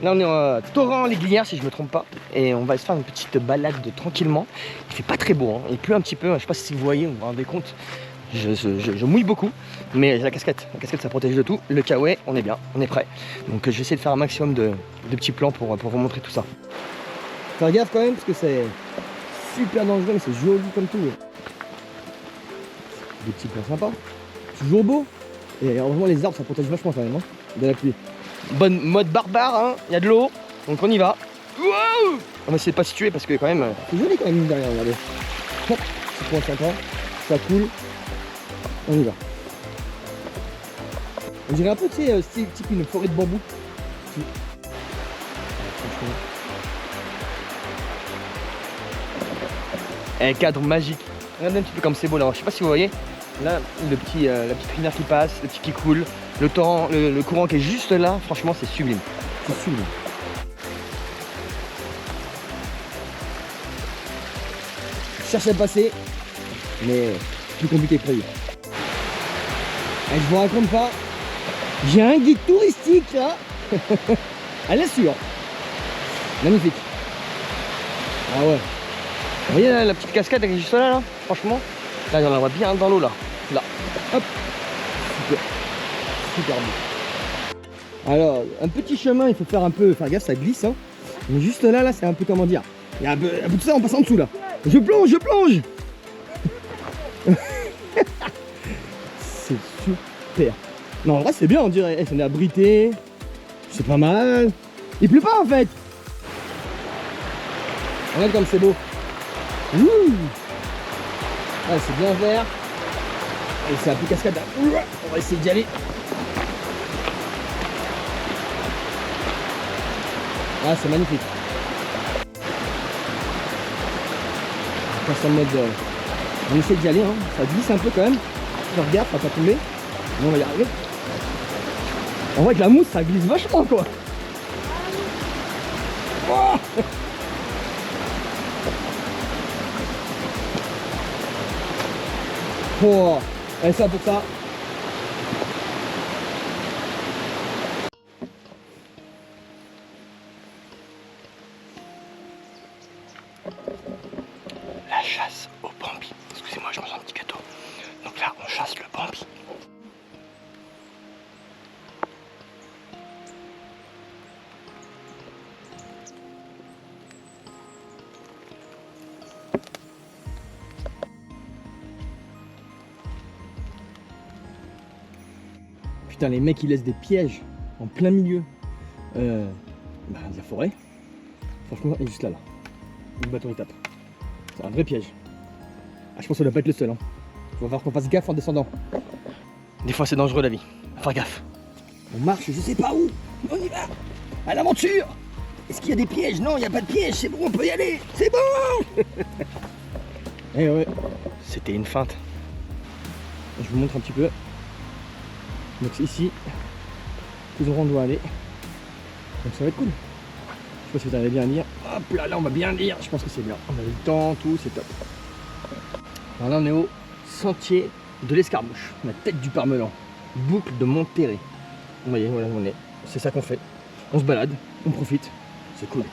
Là on est à Torrent-les-Glières si je me trompe pas. Et on va se faire une petite balade tranquillement. Il fait pas très beau, hein. Il pleut un petit peu, je sais pas si vous voyez, vous vous rendez compte. Je mouille beaucoup, mais la casquette ça protège de tout. Le kawaii, on est bien, on est prêt. Donc je vais essayer de faire un maximum de petits plans pour vous montrer tout ça. Faire gaffe quand même parce que c'est super dangereux, mais c'est joli comme tout. Des petits plans sympas, toujours beau. Et heureusement les arbres ça protège vachement quand même, hein, de la pluie. Bonne mode barbare, hein, il y a de l'eau, donc on y va. Wow, on va essayer de pas se tuer parce que quand même, c'est joli quand même derrière, regardez. Hop, c'est point sympa, ça coule. On y va. On dirait un peu, tu sais, type une forêt de bambou. Un cadre magique. Regardez un petit peu comme c'est beau là. Je sais pas si vous voyez. Là, la petite rivière qui passe, le petit qui coule, le torrent, le courant qui est juste là. Franchement, c'est sublime. C'est sublime. Je cherche à passer, mais plus compliqué que prévu. Et je vous raconte pas, j'ai un guide touristique là, elle est sûre. Magnifique. Ah ouais. Vous voyez là, la petite cascade qui est juste là, franchement, là on la voit bien dans l'eau là. Là. Hop. Super. Super beau. Alors, un petit chemin, il faut faire gaffe, ça glisse. Hein. Mais juste là, c'est un peu comment dire. Il y a un peu de ça, on passe en dessous là. Je plonge. C'est super. Non, en vrai, c'est bien, on dirait. On est abrité. C'est pas mal. Il pleut pas en fait. Regarde comme c'est beau. Ouh. Ah, c'est bien vert. Et c'est un peu cascade là. On va essayer d'y aller. Ah, c'est magnifique. On passe en mode. On essaie d'y aller, hein. Ça glisse un peu quand même. Je regarde, ça va pas tomber. Mais on va y arriver. On voit que la mousse ça glisse vachement quoi. Oh. Oh. Et ça pour ça. La chasse au bambi. Excusez-moi, je mange un petit gâteau. Donc là, on chasse le bambi. Putain, les mecs ils laissent des pièges en plein milieu de la forêt. Franchement, il est juste là. Le bâton il tape. C'est un vrai piège. Ah, je pense qu'on doit pas être le seul. Hein. Il va falloir qu'on fasse gaffe en descendant. Des fois c'est dangereux la vie. Faut faire gaffe. On marche, je sais pas où. On y va. À l'aventure. Est-ce qu'il y a des pièges? Non, il n'y a pas de piège. C'est bon, on peut y aller. C'est bon. Eh ouais. C'était une feinte. Je vous montre un petit peu. Donc c'est ici, plus on doit aller. Donc ça va être cool. Je sais pas si vous avez bien à lire. Hop là, on va bien lire. Je pense que c'est bien. On a le temps, tout, c'est top. Alors là on est au sentier de l'Escarmouche, la tête du Parmelan, boucle de Monterrey. Vous voyez, voilà où on est. C'est ça qu'on fait. On se balade, on profite. C'est cool.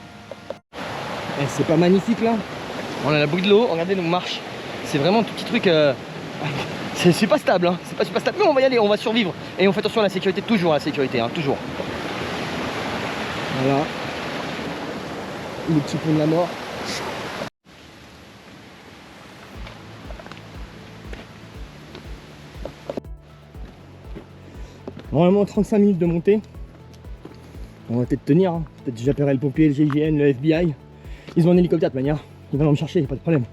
Et c'est pas magnifique là? On a la boucle de l'eau, regardez nos marches. C'est vraiment un tout petit truc. C'est pas stable, hein. C'est pas super stable, mais on va y aller, on va survivre. Et on fait attention à la sécurité, toujours à la sécurité, hein, toujours. Voilà. Le petit pont de la mort. Normalement 35 minutes de montée. On va peut-être tenir, hein. Peut-être j'appellerai le pompier, le GIGN, le FBI. Ils ont un hélicoptère de manière. Ils vont me chercher, y a pas de problème.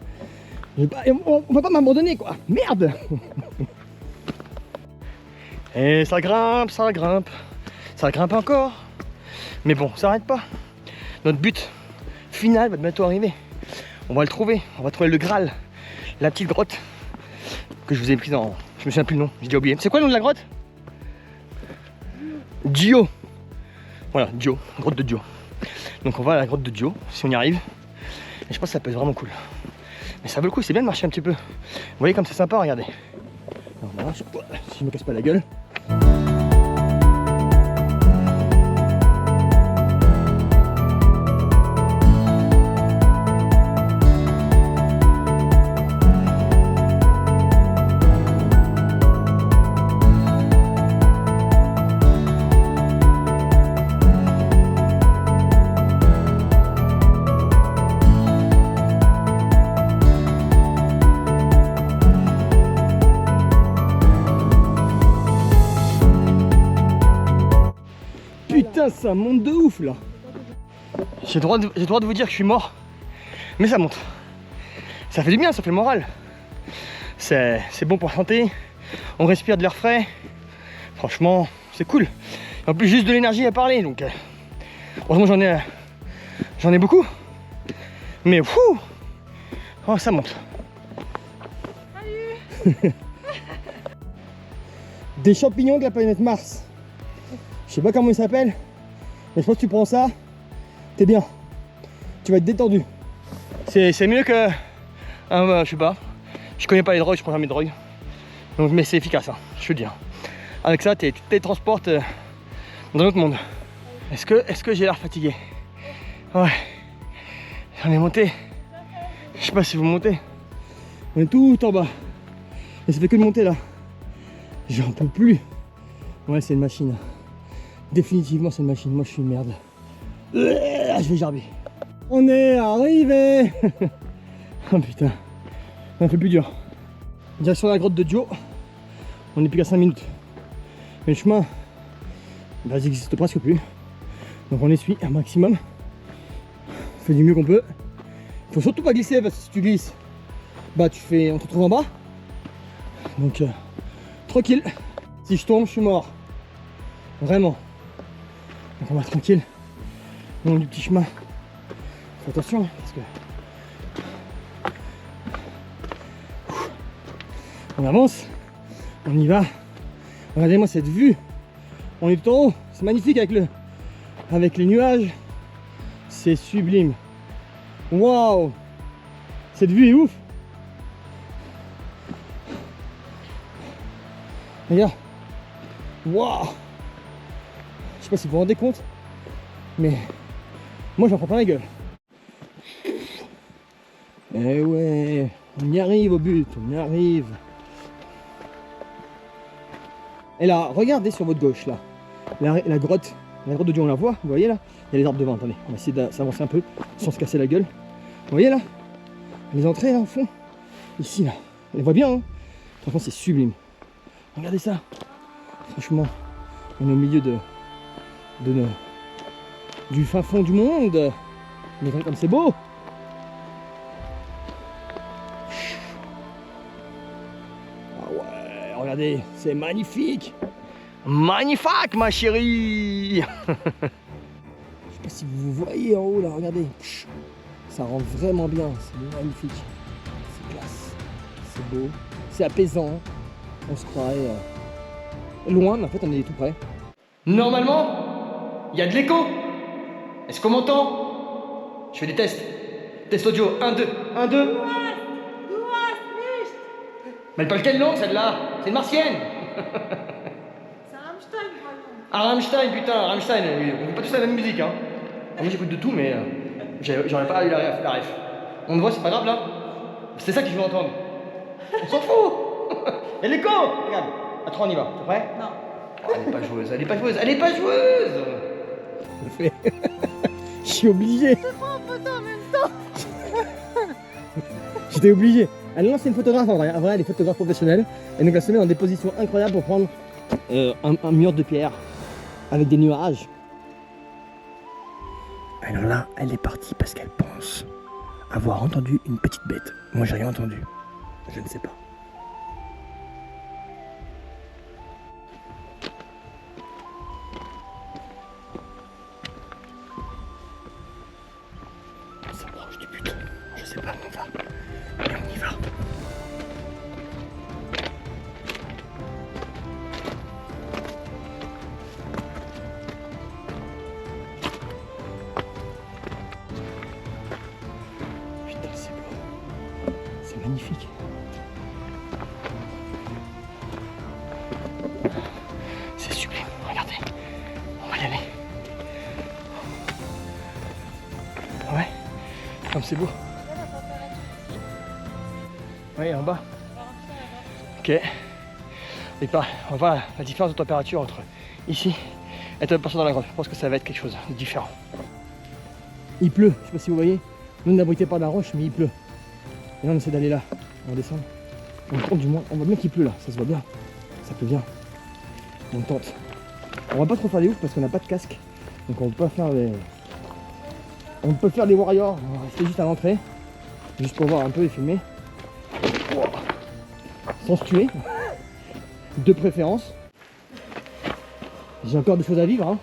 On va pas m'abandonner quoi. Merde. Et ça grimpe, ça grimpe. Ça grimpe encore. Mais bon, ça arrête pas. Notre but final va bientôt arriver. On va le trouver. On va trouver le Graal. La petite grotte que je vous ai prise en... Je me souviens plus le nom, j'ai déjà oublié. C'est quoi le nom de la grotte? Dio. Voilà, Dio, grotte de Dio. Donc on va à la grotte de Dio, si on y arrive. Et je pense que ça peut être vraiment cool. Mais ça vaut le coup, c'est bien de marcher un petit peu. Vous voyez comme c'est sympa, regardez. Alors voilà, si je me casse pas la gueule. Putain, ça monte de ouf là. J'ai le droit de vous dire que je suis mort, mais ça monte. Ça fait du bien, ça fait le moral. C'est bon pour la santé, on respire de l'air frais. Franchement, c'est cool. En plus, juste de l'énergie à parler, donc heureusement j'en ai beaucoup. Mais fou, oh, ça monte. Salut. Des champignons de la planète Mars. Je sais pas comment ils s'appellent, mais je pense que tu prends ça, t'es bien. Tu vas être détendu. C'est mieux que... je sais pas. Je connais pas les drogues, je prends jamais de drogue. Donc, mais c'est efficace, hein, je te le dis. Hein. Avec ça, tu te télétransportes dans un autre monde. Est-ce que j'ai l'air fatigué? Ouais. J'en ai monté. Je sais pas si vous montez. On est tout en bas. Et ça fait que de monter là. J'en peux plus. Ouais, c'est une machine. Définitivement, c'est une machine. Moi, je suis une merde. Je vais gerber. On est arrivé. Oh putain. C'est un peu plus dur. Direction la grotte de Joe. On n'est plus qu'à 5 minutes. Mais le chemin, bah, il n'existe presque plus. Donc on essuie un maximum. On fait du mieux qu'on peut. Il faut surtout pas glisser parce que si tu glisses, bah on te retrouve en bas. Donc tranquille. Si je tombe, je suis mort. Vraiment. Donc on va tranquille. Le long du petit chemin. Fais attention parce que on avance. On y va. Regardez-moi cette vue. On est tout en haut. C'est magnifique avec les nuages. C'est sublime. Waouh! Cette vue est ouf. Regarde. Waouh! Je sais pas si vous vous rendez compte, mais moi j'en prends plein la gueule. Eh ouais, on y arrive au but, on y arrive. Et là, regardez sur votre gauche là, la grotte de Dieu, on la voit, vous voyez là? Il y a les arbres devant, attendez, on va essayer de s'avancer un peu sans se casser la gueule. Vous voyez là? Les entrées là au fond, ici là, on les voit bien, hein? Franchement c'est sublime. Regardez ça, franchement, on est au milieu du fin fond du monde. Mais comme c'est beau. Ah ouais, regardez, c'est magnifique. Magnifique ma chérie. Je sais pas si vous voyez en haut là, regardez. Ça rend vraiment bien, c'est magnifique. C'est classe, c'est beau, c'est apaisant. On se croirait loin, mais en fait on est tout près. Normalement, il y a de l'écho. Est-ce qu'on m'entend? Je fais des tests. Test audio, 1, 2, 1, 2. Mais elle parle quelle langue celle-là? C'est une martienne. C'est Rammstein, vraiment. Ah Rammstein, putain, Rammstein, on fait pas tous la même musique, hein. Moi j'écoute de tout, mais j'aurais pas eu la ref. On me voit, c'est pas grave là. C'est ça que je veux entendre. On s'en fout. Il y a l'écho. Regarde, à 3 on y va, t'es prêt? Non. Oh, elle est pas joueuse, elle est pas joueuse, elle est pas joueuse. Je suis obligé. Je te prends en photo en même temps. J'étais obligé. Elle lance une photographe en vrai. En vrai, elle est photographe professionnelle. Et donc elle se met dans des positions incroyables pour prendre un mur de pierre avec des nuages. Alors là, elle est partie parce qu'elle pense avoir entendu une petite bête. Moi, j'ai rien entendu. Je ne sais pas. On s'approche du but. Je sais pas où on va. Mais on y va. Putain, c'est beau. C'est magnifique. C'est sublime. Regardez. On va y aller. Ouais. Comme c'est beau. Oui, en bas. Ok. Et pas, on va voir la différence de température entre ici et la personne dans la grotte. Je pense que ça va être quelque chose de différent. Il pleut, je sais pas si vous voyez. Nous on est abrité par la roche, mais il pleut. Et là on essaie d'aller là. On va descendre. On tente du moins. On voit bien qu'il pleut là, ça se voit bien. Ça pleut bien. On tente. On va pas trop faire les ouf parce qu'on n'a pas de casque. Donc on peut pas faire les... On peut faire les warriors, on va rester juste à l'entrée. Juste pour voir un peu et filmer. Wow. Sans se tuer. De préférence. J'ai encore des choses à vivre. Hein.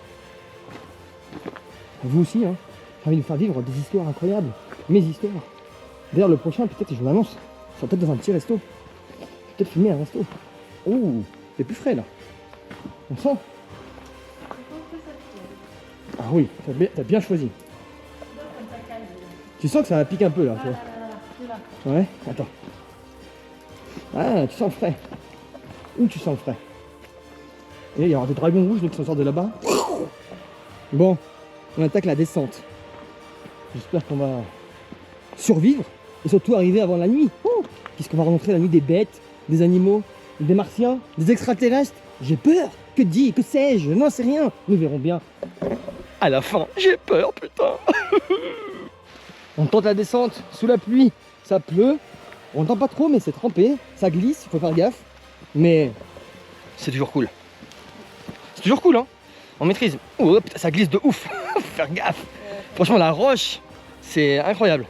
Vous aussi. Hein. J'ai envie de vous faire vivre des histoires incroyables. Mes histoires. D'ailleurs le prochain, peut-être, je vous l'annonce, sera peut-être dans un petit resto. Je vais peut-être filmer un resto. Ouh, c'est plus frais là. On sent. Ah oui, t'as bien choisi. Tu sens que ça pique un peu là, tu vois. Ouais, attends. Ah, tu sens le frais. Où tu sens le frais? Et il y aura des dragons rouges qui s'en sortent de là-bas. Bon, on attaque la descente. J'espère qu'on va survivre et surtout arriver avant la nuit. Oh, qu'est-ce qu'on va rencontrer la nuit? Des bêtes, des animaux, des martiens, des extraterrestres. J'ai peur. Que dis, que sais-je? Non, c'est rien. Nous verrons bien. À la fin, j'ai peur, putain. On tente la descente sous la pluie. Ça pleut. On n'entend pas trop, mais c'est trempé. Ça glisse, il faut faire gaffe. Mais c'est toujours cool. C'est toujours cool, hein. On maîtrise. Oh putain, ça glisse de ouf. Faut faire gaffe. Franchement, la roche, c'est incroyable.